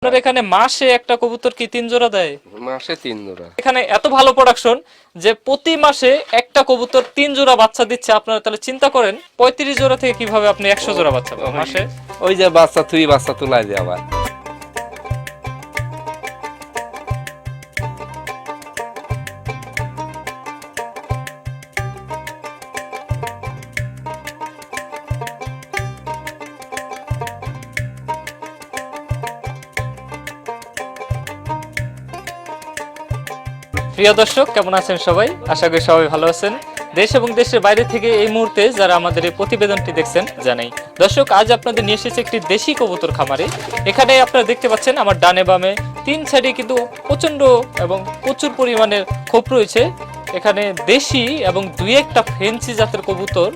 আপনার এখানে মাসে একটা কবুতর কি 3 জোড়া দেয়? মাসে 3 জোড়া। এখানে এত ভালো প্রোডাকশন যে প্রতি মাসে একটা কবুতর 3 জোড়া বাচ্চা দিচ্ছে। আপনারা তাহলে চিন্তা করেন 35 জোড়া থেকে কিভাবে আপনি 100 জোড়া বাচ্চা পাবেন মাসে। ওই যে বাচ্চা তুলাই দিয়ে আবার। প্রিয় দর্শক, কেমন আছেন সবাই? আশা করি সবাই ভালো আছেন। দেশ এবং দেশের বাইরে থেকে এই মুহূর্তে যারা আমাদের এই প্রতিবেদনটি দেখছেন জানাই। দর্শক, আজ আপনাদের নিয়ে এসেছে একটি দেশি কবুতর খামারে। এখানে আপনারা দেখতে পাচ্ছেন আমার ডানে বামে 3 সাইডে কিন্তু প্রচন্ড এবং প্রচুর পরিমাণের খোপ রয়েছে। এখানে দেশি এবং 2-1টা ফেন্সি জাতের কবুতর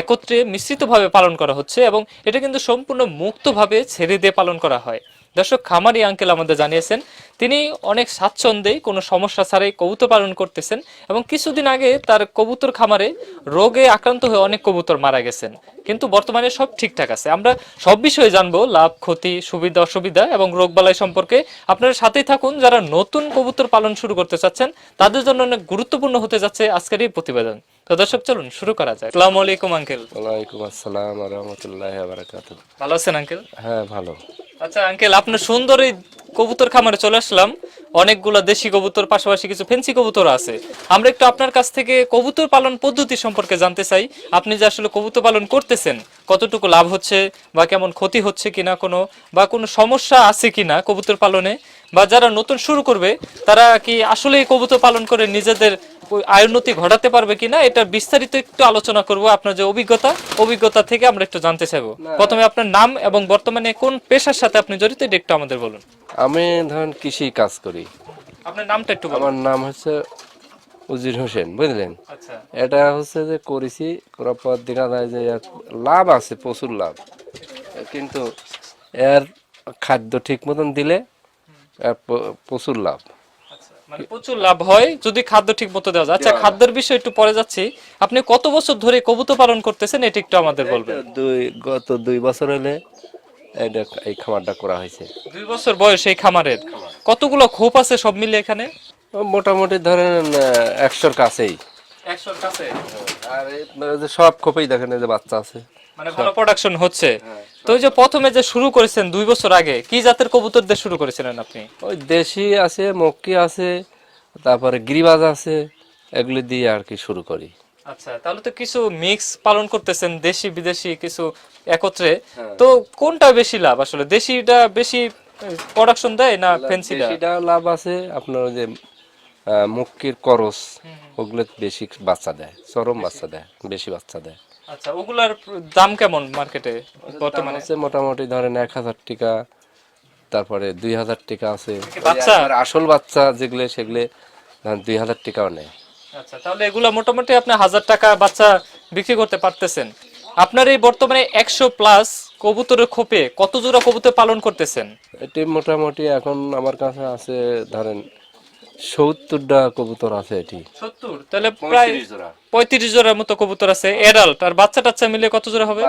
একত্রে মিশ্রিতভাবে পালন করা হচ্ছে এবং এটা কিন্তু সম্পূর্ণ মুক্তভাবে ছেড়ে দিয়ে পালন করা হয়। দর্শক, খামারি আঙ্কেল আমাদের জানিয়েছেন তিনি অনেক স্বাচ্ছন্দ্যে কোনো সমস্যা ছাড়াই কবুতর পালন করতেছেন এবং কিছুদিন আগে তার কবুতর খামারে রোগে আক্রান্ত হয়ে অনেক কবুতর মারা গেছেন, কিন্তু বর্তমানে সব ঠিকঠাক আছে। আমরা সব বিষয়ে জানবো, লাভ ক্ষতি, সুবিধা অসুবিধা এবং রোগবালাই সম্পর্কে। আপনারা সাথেই থাকুন। যারা নতুন কবুতর পালন শুরু করতে চাচ্ছেন তাদের জন্য অনেক গুরুত্বপূর্ণ হতে যাচ্ছে আজকের এই প্রতিবেদন। তো দর্শক, চলুন শুরু করা যায়। আসসালামু আলাইকুম আঙ্কেল। ওয়ালাইকুম আসসালাম ওয়া রাহমাতুল্লাহি ওয়া বারাকাতুহু। ভালো আছেন আঙ্কেল? হ্যাঁ, ভালো। আচ্ছা আঙ্কেল, আপনার সুন্দর এই কবুতর খামারে চলে আসলাম। অনেকগুলো দেশি কবুতর, পাশাপাশি কিছু ফেন্সি কবুতর আছে। আমরা একটু আপনার কাছ থেকে কবুতর পালন পদ্ধতি সম্পর্কে জানতে চাই। আপনি যে আসলে কবুতর পালন করতেছেন, কতটুকু লাভ হচ্ছে বা কেমন ক্ষতি হচ্ছে কিনা, কোনো সমস্যা আছে কিনা কবুতর পালনে, বা যারা নতুন শুরু করবে তারা কি আসলে কবুতর পালন করে নিজেদের আয়োন্নতি ঘটাতে পারবে কিনা, এটা বিস্তারিত একটু আলোচনা করব। আপনার যে অভিজ্ঞতা থেকে আমরা একটু জানতে চাইবো। প্রথমে আপনার নাম এবং বর্তমানে কোন পেশার সাথে আপনি জড়িত এটা একটু আমাদের বলুন। আমি ধরেন কৃষি কাজ করি। আপনার নামটা একটু বলুন। আমার নাম হচ্ছে উজির হোসেন, বুঝলেন? আচ্ছা, এটা হচ্ছে যে করেছি, করার পর দেখা যায় যে লাভ আছে, প্রচুর লাভ, কিন্তু এর খাদ্য ঠিক মতন দিলে প্রচুর লাভ। মানে প্রচুর লাভ হয় যদি খাদ্য ঠিক মতো দেওয়া যায়। আচ্ছা, খাদ্যের বিষয় একটু পরে যাচ্ছি। আপনি কত বছর ধরে কবুতর পালন করতেছেন এটা একটু আমাদের বলবেন। গত 2 বছর হলে এই খামারটা করা হয়েছে। 2 বছর বয়স এই খামারের। কতগুলো খোপ আছে সব মিলে এখানে? মোটামুটি ধরেন 100-র কাছেই। 100-র কাছে। আর যে সব খোপেই দেখেন এই যে বাচ্চা আছে, মানে ভালো প্রোডাকশন হচ্ছে। তো ওই যে প্রথমে যে শুরু করেছেন 2 বছর আগে, কি জাতের কবুতর দিয়ে শুরু করেছিলেন আপনি? ওই দেশি আছে, মক্কি আছে, তারপরে গিরিবাজ আছে, এগুলি দিয়ে আর কি শুরু করি। আচ্ছা, তাহলে তো কিছু মিক্স পালন করতেছেন, দেশি বিদেশি কিছু একত্রে। তো কোনটা বেশি লাভ আসলে? দেশিটা বেশি প্রোডাকশন দেয় না ফেন্সিটা? দেশিটা লাভ আছে, আপনার ওই যে মক্কির করস, ওগুলো বেশি বাচ্চা দেয়, চরম বাচ্চা দেয়, বেশি বাচ্চা দেয়। আচ্ছা, ওগুলার দাম কেমন মার্কেটে বর্তমানে? আছে মোটামুটি ধরেন 1000 টাকা, তারপরে 2000 টাকা আছে। বাচ্চা? আর আসল বাচ্চা যেগুলো সেগুলো 2000 টাকাও নেয়। আচ্ছা, তাহলে এগুলা মোটামুটি আপনি 1000 টাকা বাচ্চা বিক্রি করতে পারতেছেন। আপনার এই বর্তমানে 100+ কবুতরের খোপে কত জোড়া কবুতর পালন করতেছেন? এটি মোটামুটি এখন আমার কাছে আছে ধরেন 70টা কবুতর আছে। এটি 70, তাহলে প্রায় 35 জোড়ার মতো কবুতর আছে এডাল্ট। আর বাচ্চা টাচ্চা মিলে কত জোড়া হবে?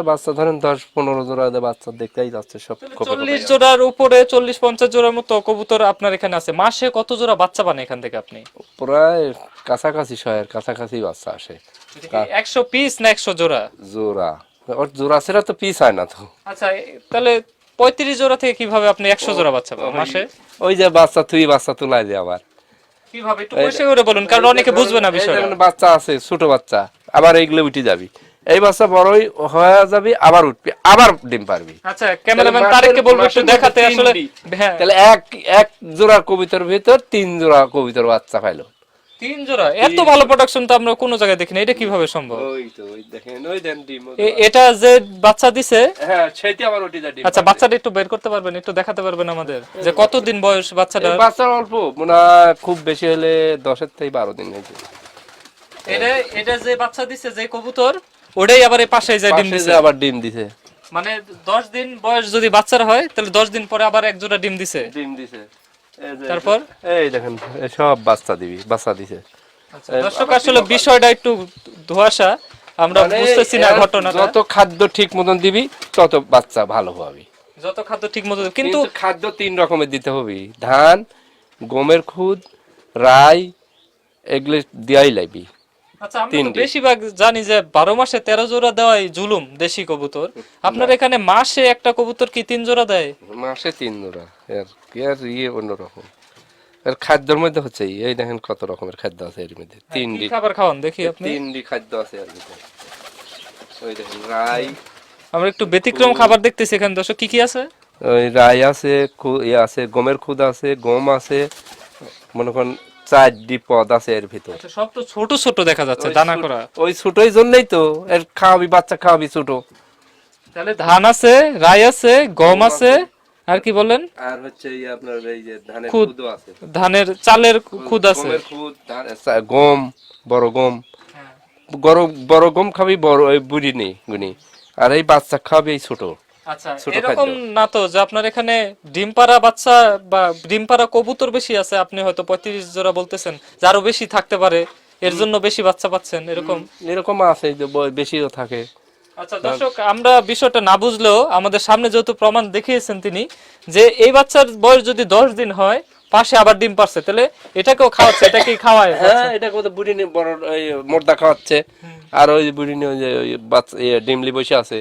বাচ্চা ধরেন 10-15 জোড়া বাচ্চা দেখতেই যাচ্ছে সব। 40 জোড়ার উপরে, 40-50 জোড়ার মতো কবুতর আপনার এখানে আছে। মাসে কত জোড়া বাচ্চা পান এখান থেকে আপনি? প্রায় কাছাকাছি 100-এর কাছাকাছি বাচ্চা আসে। 100 পিস না 100 জোড়া? জোড়া, ওর জোড়া সেটা তো পিস হয় না তো। আচ্ছা, তাহলে 35 জোড়া থেকে কিভাবে আপনি 100 জোড়া বাচ্চা পাবেন মাসে? ওই যে বাচ্চা তুলাই দিয়ে আবার। কিভাবে একটু পরিষ্কার করে বলুন, কারণ অনেকে বুঝবে না বিষয়টা। বাচ্চা আছে, ছোট বাচ্চা, আবার এইগুলো উঠে যাবি, এই বাচ্চা বড়ই হয়ে যাবি, আবার উঠবি, আবার ডিম পারবি। আচ্ছা, ক্যামেরাম্যান তারেককে বলবো একটু দেখাতে। আসলে হ্যাঁ, তাহলে এক জোড়া কবিতার ভিতর 3 জোড়া কবিতার বাচ্চা পাইলো। 3 জোড়া? এত ভালো প্রোডাকশন তো আমরা কোনো জায়গায় দেখিনি। এটা কিভাবে সম্ভব? ওই তো, ওই দেখেন, ওই দেন ডিম। এটা যে বাচ্চা দিছে, হ্যাঁ, সেটি আবার উঠে যায় ডিম। আচ্ছা, বাচ্চাটা একটু বের করতে পারবেন, একটু দেখাতে পারবেন আমাদের যে কতদিন বয়স বাচ্চাটা? বাচ্চা অল্প, মানে খুব বেশি হলে 10 থেকে 12 দিন হয়েছে। এটা যে বাচ্চা দিছে যে কবুতর, ওটাই আবার এই পাশে যায় ডিম দিছে। আবার ডিম দিছে, মানে 10 দিন বয়স যদি বাচ্চার হয় তাহলে 10 দিন পরে আবার এক জোড়া ডিম দিছে। তারপর এই দেখেন সব বাচ্চা দিছে। দর্শক, আসলে বিষয়টা একটু ধোঁয়াশা, আমরা বুঝতেছি না ঘটনাটা। যত খাদ্য ঠিক মতন দিবি তত বাচ্চা ভালো হবে। যত খাদ্য ঠিক মতো কিন্তু কিন্তু খাদ্য 3 রকমের দিতে হবে, ধান, গমের খুদ, রাই, এগুলো দেওয়াই লাগবে। আচ্ছা আমরা তো বেশিরভাগ জানি যে 12 মাসে 13 জোড়া দেওয়াই জুলুম দেশি কবুতর, আপনার এখানে মাসে একটা কবুতর কি 3 জোড়া দেয়? মাসে 3 জোড়া। এর অন্যরকম, এর খাদ্যের মধ্যে হচ্ছে এই দেখেন কত রকমের খাদ্য আছে এর মধ্যে। কি খাবার খাওয়ান দেখি আপনি? 3 খাদ্য আছে এর ভিতরে। ওই দেখেন রাই, আমরা একটু ব্যতিক্রম খাবার দেখতেছি এখানে দর্শক, কি কি আছে? ওই রাই আছে, আছে গমের খুদ আছে, গম আছে, মনে করেন 4টি পদ আছে এর ভিতর। আচ্ছা সব তো ছোট ছোট দেখা যাচ্ছে দানা করা। ওই ছোটই জন্যই তো এর খাওয়াবি, বাচ্চা খাওয়াবি ছোট। তাহলে ধান আছে, রাই আছে, গম আছে, আর কি বলেন? আর হচ্ছে আপনার এই যে ধানের খুদও আছে, ধানের চালের খুদ আছে, গমের খুদ, গম, বড় গম, বড় গম খাবি, বড় ওই বুড়ি নেই গুনি, আর এই বাচ্চা খাবি এই ছোট। আচ্ছা এরকম না তো যে আপনার এখানে ডিম পাড়া বাচ্চা বা ডিম পাড়া কবুতর বেশি আছে, আপনি হয়তো 35 জোড়া বলতেছেন, যে আরো বেশি থাকতে পারে এর জন্য বেশি বাচ্চা পাচ্ছেন, এরকম আছে যে বেশিও থাকে। আচ্ছা দর্শক, আমরা বিষয়টা না বুঝলেও আমাদের সামনে যেহেতু প্রমাণ দেখিয়েছেন তিনি, যে এই বাচ্চার বয়স যদি 10 দিন হয়, পাশে আবার ডিম পারছে, তাহলে এটাকেও খাওয়াচ্ছে, এটাকেই খাওয়ায়? হ্যাঁ, এটা কত বুড়ি নি বড় এই মোর্দা খাওয়াচ্ছে, আর ওই বুড়ি নি ওই যে বাচ্চা ডিমলি বসে আছে,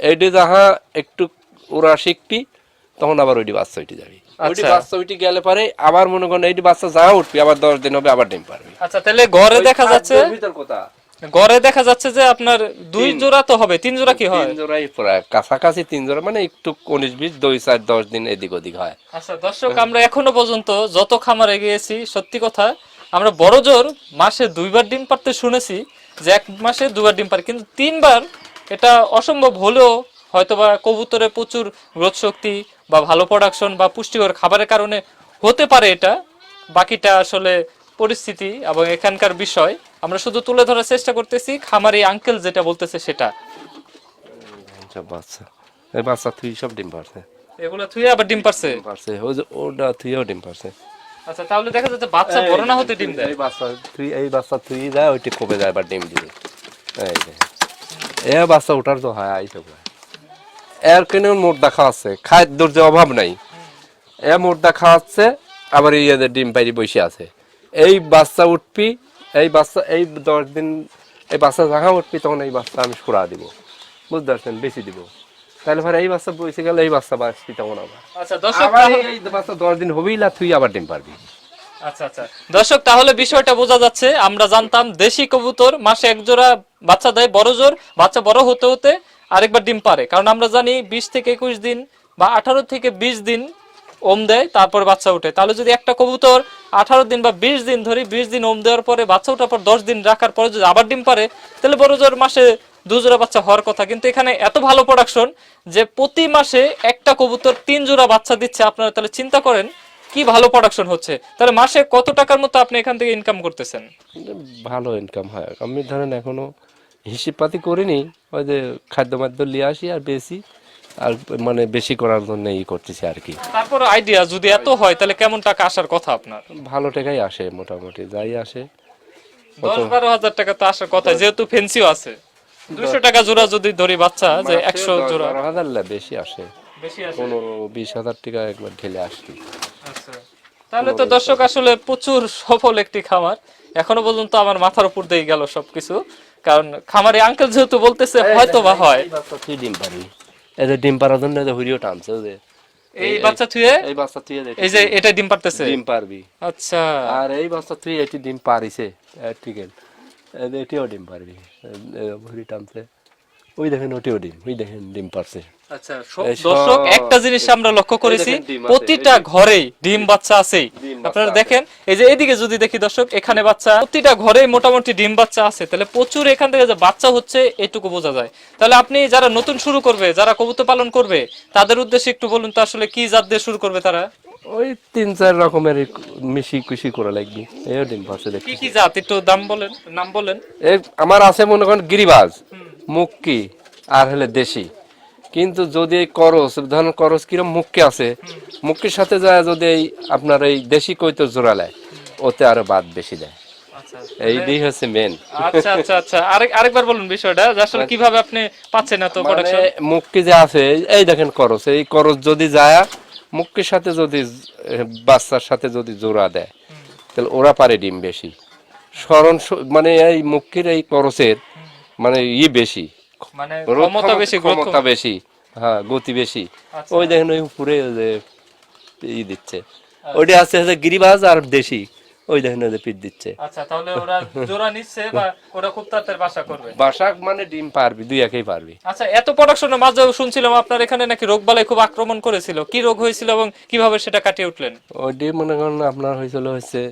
এইটি যাহা একটু ওরা শিখবি তখন আবার ওইটি বাচ্চা উঠে যাবে। ওইটি বাচ্চা উঠে গেলে পরে আবার মনে করেন এইটি বাচ্চা যাহা উঠবি, আবার 10 দিন হবে আবার ডিম পারবে। আচ্ছা তাহলে ঘরে দেখা যাচ্ছে, ভিতর কথা গড়ে দেখা যাচ্ছে যে আপনার 2 জোড়া তো হবে, 3 জোড়া কি হয়? 3 জোড়াই প্রায় কাছাকাছি, 3 জোড়া মানে একটু 19-20, 2-4-10 দিন এদিক ওদিক হয়। আচ্ছা দর্শক, আমরা এখনো পর্যন্ত যত খামারে গিয়েছি, সত্যি কথা আমরা বড় জোর মাসে 2 বার ডিম পারতে শুনেছি, যে 1 মাসে 2 বার ডিম পারে, কিন্তু 3 বার এটা অসম্ভব হলেও হয়তোবা কবুতরে প্রচুর গ্রোথ শক্তি বা ভালো প্রোডাকশন বা পুষ্টিকর খাবারের কারণে হতে পারে এটা, বাকিটা আসলে পরিস্থিতি এবং এখানকার বিষয়। আমরা শুধু তুলে ধরার চেষ্টা করতেছি, খামারি আঙ্কেল যেটা বলতেছে সেটা। বাচ্চা এই বাচ্চা তুই সব ডিম পারছে, এগুলো থুয়ে আবার ডিম পারছে। ওই যে ওটা তুইও ডিম পারছে। আচ্ছা তাহলে দেখা যাচ্ছে বাচ্চা বড় না হতে ডিম দেয়। এই বাচ্চা তুই যায় ওইটি কমে যায় আবার ডিম দিবে। এই যে এ বাচ্চা ওঠার তো হয় আইসব এর কেন মোর্দা খাওয়াচ্ছে, খাদ্যর যে অভাব নাই, এ মোর্দা খাওয়াচ্ছে, আবার এই ডিম পাইরি বসে আছে। এই বাচ্চা উঠবি, এই বাচ্চা এই 10 দিন এই বাচ্চা যখন উঠবি তখন এই বাচ্চা আমি সরা দিব, বুঝতে পারছেন, বেশি দিব। তাহলে ভাই এই বাচ্চা বসে গেলে এই বাচ্চা বাঁচবি তখন আবার। আচ্ছা দর্শক, এই বাচ্চা 10 দিন হবেই না, তুই আবার ডিম পারবি। আচ্ছা আচ্ছা দর্শক, তাহলে বিষয়টা বোঝা যাচ্ছে। আমরা জানতাম দেশি কবুতর মাসে 1 জোড়া বাচ্চা দেয়, বড় জোর বাচ্চা বড় হতে হতে আরেকবার ডিম পারে, কারণ আমরা জানি 20 থেকে 21 দিন বা 18 থেকে 20 দিন ওম দেয়, তারপর বাচ্চা ওঠে। তাহলে যদি একটা কবুতর 18 দিন বা 20 দিন ধরি, 20 দিন ওম দেওয়ার পরে বাচ্চা ওঠার পর 10 দিন রাখার পরে যদি আবার ডিম পারে, তাহলে বড় জোর মাসে 2 জোড়া বাচ্চা হওয়ার কথা। কিন্তু এখানে এত ভালো প্রোডাকশন যে প্রতি মাসে একটা কবুতর 3 জোড়া বাচ্চা দিচ্ছে। আপনারা তাহলে চিন্তা করেন কি ভালো প্রোডাকশন হচ্ছে। তাহলে মাসে কত টাকার মতো আপনি এখান থেকে ইনকাম করতেছেন? ভালো ইনকাম হয়। আমি ধরেন এখনো হিসেব পাতি করিনি, ওই যে খাদ্য মাদ্য নিয়ে আসি আর বেশি, আর মানে বেশি করার জন্য ই করতেছি আর কি। তারপর আইডিয়া যদি এত হয় তাহলে কেমন টাকা আসার কথা আপনার? ভালো টাকাই আসে, মোটামুটি যাই আসে 10-12 হাজার টাকা তো আসার কথা, যেহেতু ফেন্সিও আছে। 200 টাকা জোড়া যদি ধরি বাচ্চা, যে 100 জোড়া, 12,000 বেশি আসে, বেশি আসে, 15-20 হাজার টাকা একবার ঢেলে আসি। আচ্ছা তাহলে তো দর্শক আসলে প্রচুর সফল একটি খামার। এখনো পর্যন্ত আমার মাথার উপর দিয়ে গেল সবকিছু, কারণ খামারি আঙ্কেল যেহেতু বলতেছে হয়তো বা হয়। তুই ডিম পারবি, এই যে ডিম পারার জন্য হুড়িও টানছে, যে এই বাচ্চা থুয়ে, এই বাচ্চা তুই এই যে এটা ডিম পারতেছে, ডিম পারবি। আচ্ছা, আর এই বাচ্চা তুই এটি ডিম পারিছে, ঠিক আছে, এটিও ডিম পারবি, হুড়ি টানছে, ওই দেখেন ওটিও ডিম, ওই দেখেন ডিম পারছে। আচ্ছা দর্শক, একটা জিনিস আমরা লক্ষ্য করেছি, প্রতিটা ঘরেই ডিম বাচ্চা আছেই। আপনারা দেখেন, এই যে এদিকে যদি দেখি দর্শক, এখানে বাচ্চা, প্রতিটা ঘরেই মোটামুটি ডিম বাচ্চা আছে। তাহলে প্রচুর এখান থেকে যে বাচ্চা হচ্ছে এটুকু বোঝা যায়। তাহলে আপনি যারা নতুন শুরু করবে, যারা কবুতর পালন করবে, তাদের উদ্দেশ্যে একটু বলুন তো আসলে কি জাত দিয়ে শুরু করবে তারা? ওই 3-4 রকমের মিশি কুশি করা লাগবে। এই ডিম পারছে, কি কি জাত একটু নাম বলেন। আমার আছে মনে করেন গিরিবাজ, মুক্কি, আর হলে দেশি। কিন্তু যদি এই করস, ধরেন করস কিরম মুক্কি আছে, মুক্কির সাথে যায় যদি এই আপনার এই দেশি কৈতো জোড়ালে, ওতে আরো বাদ বেশি দেয়। আচ্ছা এইটাই হচ্ছে মেন। আচ্ছা আচ্ছা আচ্ছা আরেকবার বলুন বিষয়টা যে আসলে কিভাবে আপনি পাচ্ছেন এত মানে প্রোডাকশন। মুক্কি যে আছে, এই দেখেন করস, এই করস যদি যায় মুক্কির সাথে যদি বাচ্চার সাথে যদি জোড়া দেয়, তাহলে ওরা পারে ডিম বেশি। মানে এই মুক্কির এই করসের মানে বেশি, মানে রোধ ক্ষমতা বেশি, গ্রোথ ক্ষমতা বেশি, হ্যাঁ গতি বেশি। আচ্ছা। ওই দেখেন ওই উপরে যে দিচ্ছে, ওইটা আছে হচ্ছে গিরিবাজ আর দেশি, ওই দেখেন ওই যে পিট দিচ্ছে। আচ্ছা তাহলে ওরা জোড়া নিচ্ছে বা ওরা খুব তাড়াতাড়ি বাসা করবে। বাসা মানে ডিম পারবি, দুই একেই পারবি। আচ্ছা এত প্রোডাকশনের মাঝেও শুনছিলাম আপনার এখানে নাকি রোগবালাই খুব আক্রমণ করেছিল, কি রোগ হয়েছিল এবং কিভাবে সেটা কাটিয়ে উঠলেন? ওইটি মনে করেন আপনার হয়েছিল হচ্ছে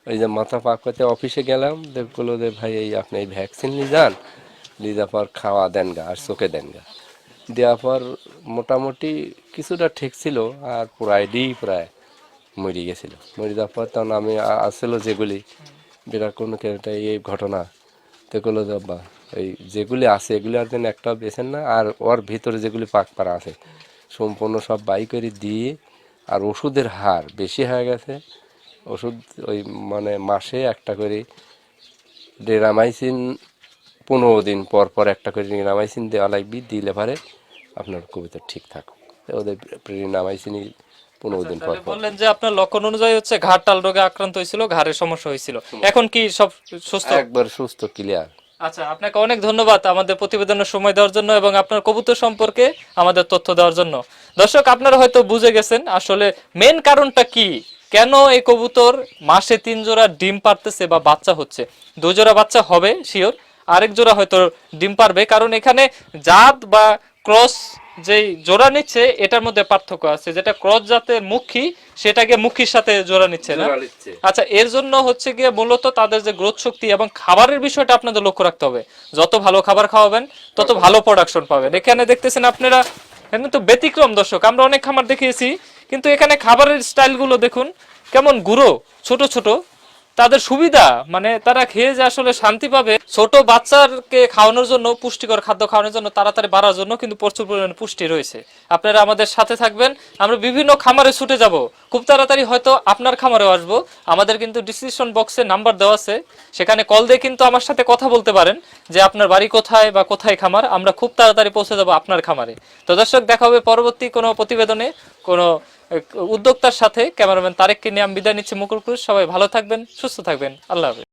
ওই যে মাথা পাক করতে অফিসে গেলাম, দেখলো যে ভাই এই আপনি এই ভ্যাকসিন নিয়ে যান, নিয়ে যাওয়ার পর খাওয়া দেন গা আর চোখে দেন গা, দেওয়ার পর মোটামুটি কিছুটা ঠিক ছিল, আর প্রায় মরে গেছিল। মরে যাওয়ার পর তখন আমি আসছিল যেগুলি বিরাট কোনো একটা এই ঘটনা দেখলো যে বা এই যেগুলি আছে এগুলি আর যেন একটা বেছেন না, আর ওর ভিতরে যেগুলি পাক পাড়া আছে সম্পূর্ণ সব বাই করে দিয়ে, আর ওষুধের হার বেশি হয়ে গেছে। ওষুধ ওই মানে মাসে একটা করে ডেরামাইসিন, 15 দিন পর পর একটা করে রিনামাইসিন দেওয়া লাগবে, দিলে পারে আপনার কবিতা ঠিক থাকুক। ওদের রিনামাইসিনই 15 দিন পর পর। বললেন যে আপনার লক্ষণ অনুযায়ী হচ্ছে ঘাড়টাল রোগে আক্রান্ত হয়েছিল, ঘাড়ের সমস্যা হয়েছিল, এখন কি সব সুস্থ? একবার সুস্থ, ক্লিয়ার। আচ্ছা আপনাকে অনেক ধন্যবাদ আমাদের প্রতিবেদনের সময় দেওয়ার জন্য এবং আপনার কবুতর সম্পর্কে আমাদের তথ্য দেওয়ার জন্য। দর্শক আপনারা হয়তো বুঝে গেছেন আসলে মেন কারণটা কি, কেন এই কবুতর মাসে 3 জোড়া ডিম পারতেছে বা বাচ্চা হচ্ছে। 2 জোড়া বাচ্চা হবে শিওর, আরেক জোড়া হয়তো ডিম পারবে, কারণ এখানে জাত বা ক্রস যেই জোড়া নিচ্ছে এটার মধ্যে পার্থক্য আছে। যেটা ক্রস জাতের মুখী সেটাকে মুখীর সাথে জোড়া নিচ্ছে না। আচ্ছা এর জন্য হচ্ছে গিয়ে মূলত তাদের যে গ্রোথ শক্তি এবং খাবারের বিষয়টা আপনাদের লক্ষ্য রাখতে হবে। যত ভালো খাবার খাওয়াবেন তত ভালো প্রোডাকশন পাবেন। এখানে দেখতেছেন আপনারা এখানে তো ব্যতিক্রম দর্শক, আমরা অনেক খামার দেখিয়েছি কিন্তু এখানে খাবারের স্টাইলগুলো দেখুন কেমন গুঁড়ো ছোট ছোট, তাদের সুবিধা মানে তারা খেয়ে যে আসলে শান্তি পাবে। ছোট বাচ্চাকে খাওয়ানোর জন্য, পুষ্টিকর খাদ্য খাওয়ানোর জন্য, তাড়াতাড়ি বাড়ার জন্য কিন্তু প্রচুর পরিমাণে পুষ্টি রয়েছে। আপনারা আমাদের সাথে থাকবেন, আমরা বিভিন্ন খামারে ছুটে যাব, খুব তাড়াতাড়ি হয়তো আপনার খামারেও আসবো। আমাদের কিন্তু ডিসক্রিপশন বক্সে নাম্বার দেওয়া আছে, সেখানে কল দিয়ে কিন্তু আমার সাথে কথা বলতে পারেন যে আপনার বাড়ি কোথায় বা কোথায় খামার, আমরা খুব তাড়াতাড়ি পৌঁছে যাবো আপনার খামারে। তো দর্শক দেখা হবে পরবর্তী কোনো প্রতিবেদনে কোনো উদ্যোক্তার সাথে। ক্যামেরাম্যান তারেককে নিয়ে আমি বিদায় নিচ্ছি মুকুল ক্রুজ। সবাই ভালো থাকবেন, সুস্থ থাকবেন, আল্লাহ হাফেজ।